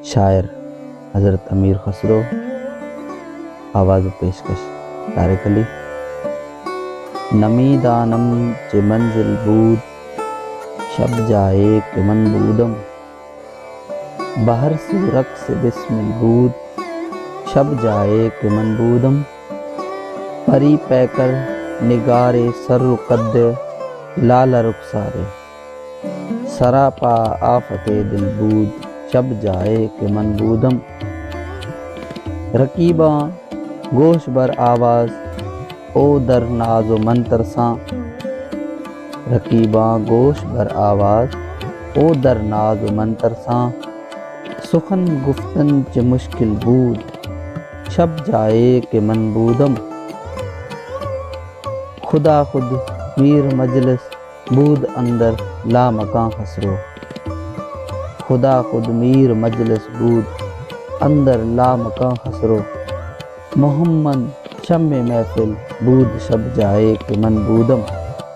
شاعر حضرت امیر خسرو، آواز و پیشکش طارق علی۔ نمی دانم چه منزل بود، شب جائے کہ من بودم، بہر سے رقص بسمل بود، شب جائے کہ من بودم، پری پیکر نگار سر و قد لال رخسارے، سراپا آفت دل بود، شب جائے کہ من بودم، رقیباں گوش بر آواز او در ناز و من ترساں، رقیباں گوش بر آواز او در ناز و من ترساں، سخن گفتن چه مشکل بود، شب جائے کہ من بودم، خدا خود میر مجلس بود اندر لامکاں خسرو، خدا خود میر مجلس بود اندر لامکاں خسرو، محمد شمع محفل بود، شب جائے کہ من بودم۔